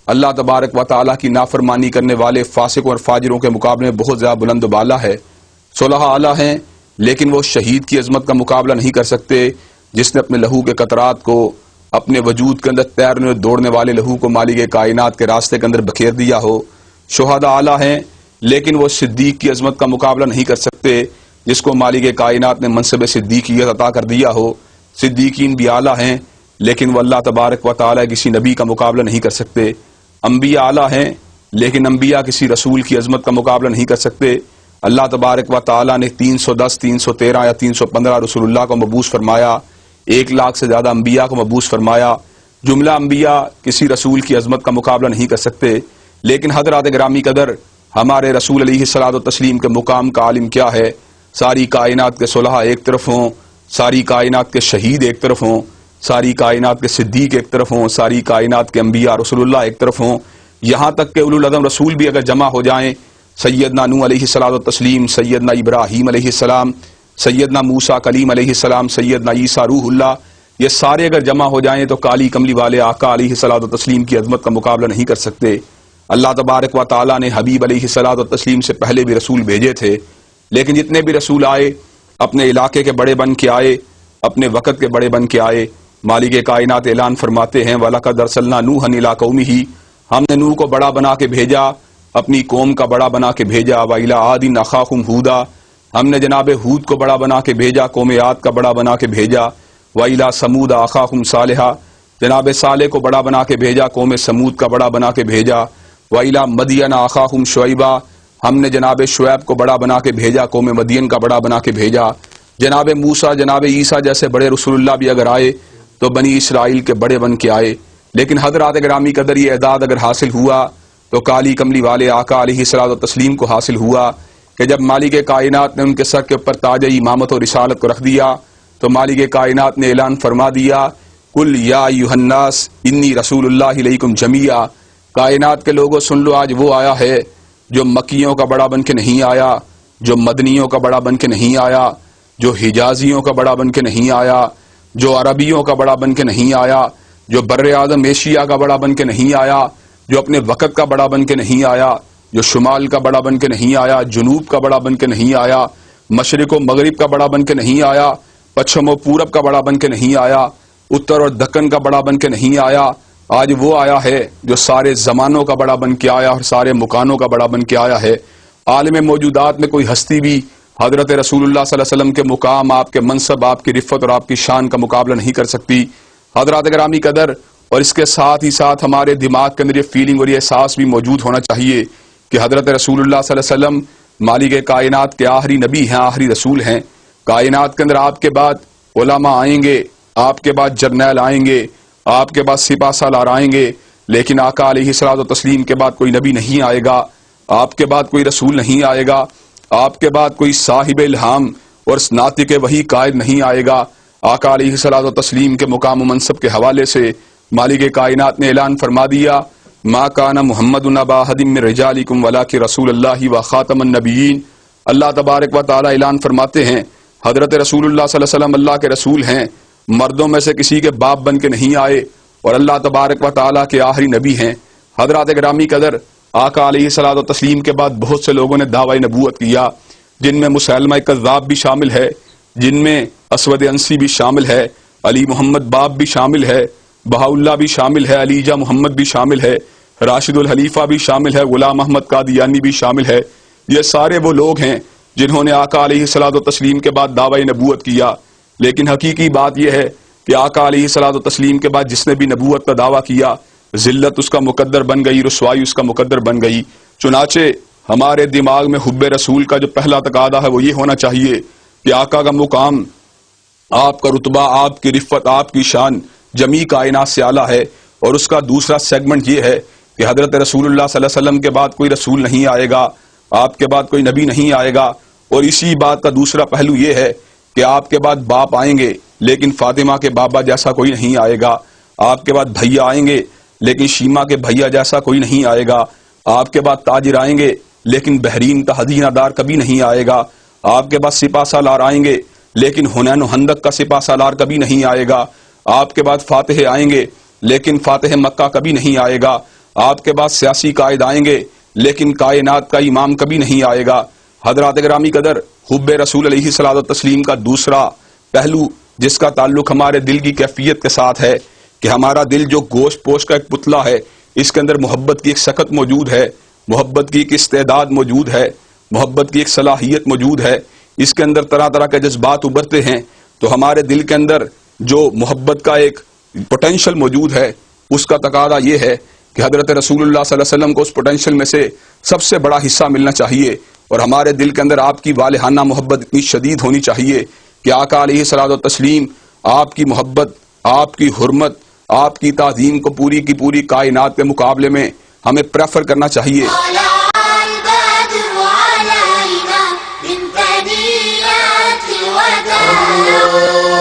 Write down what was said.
اللہ تبارک و تعالیٰ کی نافرمانی کرنے والے فاسقوں اور فاجروں کے مقابلے میں بہت زیادہ بلند و بالا ہے۔ صلح اعلیٰ ہیں لیکن وہ شہید کی عظمت کا مقابلہ نہیں کر سکتے جس نے اپنے لہو کے قطرات کو اپنے وجود کے اندر تیرنے اور دوڑنے والے لہو کو مالک کائنات کے راستے کے اندر بکھیر دیا ہو۔ شہداء اعلیٰ ہیں لیکن وہ صدیق کی عظمت کا مقابلہ نہیں کر سکتے جس کو مالک کائنات نے منصب صدیقیت عطا کر دیا ہو۔ صدیقین بھی اعلیٰ ہیں لیکن وہ اللہ تبارک و تعالیٰ کسی نبی کا مقابلہ نہیں کر سکتے۔ انبیاء اعلیٰ ہیں لیکن انبیاء کسی رسول کی عظمت کا مقابلہ نہیں کر سکتے۔ اللہ تبارک و تعالیٰ نے 310 313 یا 315 رسول اللہ کو مبعوث فرمایا، 1 لاکھ سے زیادہ انبیاء کو مبعوث فرمایا۔ جملہ انبیاء کسی رسول کی عظمت کا مقابلہ نہیں کر سکتے، لیکن حضرات گرامی قدر ہمارے رسول علیہ الصلوۃ والتسلیم کے مقام کا عالم کیا ہے؟ ساری کائنات کے صلحاء ایک طرف ہوں، ساری کائنات کے شہید ایک طرف ہوں، ساری کائنات کے صدیق ایک طرف ہوں، ساری کائنات کے انبیاء رسول اللہ ایک طرف ہوں، یہاں تک کہ اولو العزم رسول بھی اگر جمع ہو جائیں، سیدنا نوح علیہ الصلوۃ والتسلیم، سیدنا ابراہیم علیہ السلام، سیدنا موسیٰ کلیم علیہ السلام، سیدنا عیسیٰ روح اللہ، یہ سارے اگر جمع ہو جائیں تو کالی کملی والے آقا علیہ الصلوۃ والتسلیم کی عظمت کا مقابلہ نہیں کر سکتے۔ اللہ تبارک و تعالیٰ نے حبیب علیہ الصلوۃ والتسلیم سے پہلے بھی رسول بھیجے تھے، لیکن جتنے بھی رسول آئے اپنے علاقے کے بڑے بن کے آئے، اپنے وقت کے بڑے بن کے آئے۔ مالک کائنات اعلان فرماتے ہیں وَلَقَدْ أَرْسَلْنَا نُوحًا إِلَىٰ قَوْمِهِ، ہم نے نوح کو بڑا بنا کے بھیجا، اپنی قوم کا بڑا بنا کے بھیجا۔ وَإِلَىٰ عَادٍ أَخَاهُمْ هُودًا، ہم نے جناب ہود کو بڑا بنا کے بھیجا، قوم عاد کا بڑا بنا کے بھیجا۔ وَإِلَىٰ ثَمُودَ أَخَاهُمْ صَالِحًا، جناب صالح کو بڑا بنا کے بھیجا، قوم سمود کا بڑا بنا کے بھیجا۔ وَإِلَىٰ مَدْيَنَ أَخَاهُمْ شُعَيْبًا، ہم نے جناب شعیب کو بڑا بنا کے بھیجا، قوم مدین کا بڑا بنا کے بھیجا۔ جناب موسیٰ، جناب عیسیٰ جیسے بڑے رسول اللہ بھی اگر آئے تو بنی اسرائیل کے بڑے بن کے آئے، لیکن حضرات گرامی قدر یہ اعداد اگر حاصل ہوا تو کالی کملی والے آقا علیہ الصلوۃ والتسلیم کو حاصل ہوا کہ جب مالک کائنات نے ان کے سر کے اوپر تاج امامت اور رسالت کو رکھ دیا تو مالک کائنات نے اعلان فرما دیا قل یا ایھا الناس انی رسول اللہ الیکم جمیعا، کائنات کے لوگوں سن لو، آج وہ آیا ہے جو مکیوں کا بڑا بن کے نہیں آیا، جو مدنیوں کا بڑا بن کے نہیں آیا، جو حجازیوں کا بڑا بن کے نہیں آیا، جو عربیوں کا بڑا بن کے نہیں آیا، جو بر اعظم ایشیا کا بڑا بن کے نہیں آیا، جو اپنے وقت کا بڑا بن کے نہیں آیا، جو شمال کا بڑا بن کے نہیں آیا، جنوب کا بڑا بن کے نہیں آیا، مشرق و مغرب کا بڑا بن کے نہیں آیا، پچھم و پورب کا بڑا بن کے نہیں آیا، اتر اور دکن کا بڑا بن کے نہیں آیا، آج وہ آیا ہے جو سارے زمانوں کا بڑا بن کے آیا اور سارے مکانوں کا بڑا بن کے آیا ہے۔ عالم موجودات میں کوئی ہستی بھی حضرت رسول اللہ صلی اللہ علیہ وسلم کے مقام، آپ کے منصب، آپ کی رفت اور آپ کی شان کا مقابلہ نہیں کر سکتی۔ حضرات گرامی قدر، اور اس کے ساتھ ہی ساتھ ہمارے دماغ کے اندر یہ فیلنگ اور یہ احساس بھی موجود ہونا چاہیے کہ حضرت رسول اللہ صلی اللہ علیہ وسلم مالک کائنات کے آخری نبی ہیں، آخری رسول ہیں۔ کائنات کے اندر آپ کے بعد علماء آئیں گے، آپ کے بعد جرنیل آئیں گے، آپ کے بعد سپہ سالار آئیں گے، لیکن آقا علیہ الصلوۃ والتسلیم کے بعد کوئی نبی نہیں آئے گا، آپ کے بعد کوئی رسول نہیں آئے گا، آپ کے بعد کوئی صاحب الہام اور ناطق وحی قائد نہیں آئے گا۔ آقا علیہ الصلوۃ والتسلیم کے مقام و منصب کے حوالے سے مالک کائنات نے اعلان فرما دیا ما کان محمد ابا احد من رجالکم ولکن رسول اللہ و خاتم النبیین۔ اللہ تبارک و تعالی اعلان فرماتے ہیں حضرت رسول اللہ صلی اللہ علیہ وسلم اللہ کے رسول ہیں، مردوں میں سے کسی کے باپ بن کے نہیں آئے، اور اللہ تبارک و تعالی کے آخری نبی ہیں۔ حضرات گرامی قدر، آقا علیہ الصلوۃ والتسلیم کے بعد بہت سے لوگوں نے دعوی نبوت کیا، جن میں مسیلمہ کذاب بھی شامل ہے، جن میں اسود انسی بھی شامل ہے، علی محمد باب بھی شامل ہے، بہاءاللہ بھی شامل ہے، علیجہ محمد بھی شامل ہے، راشد الحلیفہ بھی شامل ہے، غلام احمد قادیانی بھی شامل ہے۔ یہ سارے وہ لوگ ہیں جنہوں نے آقا علیہ الصلوۃ والتسلیم کے بعد دعوی نبوت کیا، لیکن حقیقی بات یہ ہے کہ آقا علیہ الصلوۃ والتسلیم کے بعد جس نے بھی نبوت کا دعویٰ کیا، ذلت اس کا مقدر بن گئی، رسوائی اس کا مقدر بن گئی۔ چنانچہ ہمارے دماغ میں حب رسول کا جو پہلا تقاضا ہے وہ یہ ہونا چاہیے کہ آقا کا مقام، آپ کا رتبہ، آپ کی رفت، آپ کی شان جمیع کائنات سے اعلیٰ ہے، اور اس کا دوسرا سیگمنٹ یہ ہے کہ حضرت رسول اللہ صلی اللہ علیہ وسلم کے بعد کوئی رسول نہیں آئے گا، آپ کے بعد کوئی نبی نہیں آئے گا، اور اسی بات کا دوسرا پہلو یہ ہے کہ آپ کے بعد باپ آئیں گے لیکن فاطمہ کے بابا جیسا کوئی نہیں آئے گا، آپ کے بعد بھیا آئیں گے لیکن شیما کے بھیا جیسا کوئی نہیں آئے گا، آپ کے بعد تاجر آئیں گے لیکن بحرین کا حدینہ دار کبھی نہیں آئے گا، آپ کے بعد سپہ سالار آئیں گے لیکن حنین و حندق کا سپہ سالار کبھی نہیں آئے گا، آپ کے بعد فاتح آئیں گے لیکن فاتح مکہ کبھی نہیں آئے گا، آپ کے بعد سیاسی قائد آئیں گے لیکن کائنات کا امام کبھی نہیں آئے گا۔ حضرات گرامی قدر، حب رسول علیہ الصلوۃ والتسلیم کا دوسرا پہلو جس کا تعلق ہمارے دل کی کیفیت کے ساتھ ہے کہ ہمارا دل جو گوشت پوش کا ایک پتلا ہے، اس کے اندر محبت کی ایک سکت موجود ہے، محبت کی ایک استعداد موجود ہے، محبت کی ایک صلاحیت موجود ہے، اس کے اندر طرح طرح کے جذبات ابھرتے ہیں۔ تو ہمارے دل کے اندر جو محبت کا ایک پوٹینشل موجود ہے، اس کا تقاضا یہ ہے کہ حضرت رسول اللہ صلی اللہ علیہ وسلم کو اس پوٹینشل میں سے سب سے بڑا حصہ ملنا چاہیے، اور ہمارے دل کے اندر آپ کی والہانہ محبت اتنی شدید ہونی چاہیے کہ آقا علیہ الصلوۃ والتسلیم آپ کی محبت، آپ کی حرمت، آپ کی تعظیم کو پوری کی پوری کائنات کے مقابلے میں ہمیں پریفر کرنا چاہیے۔ البدر علينا من ثنيات الوداع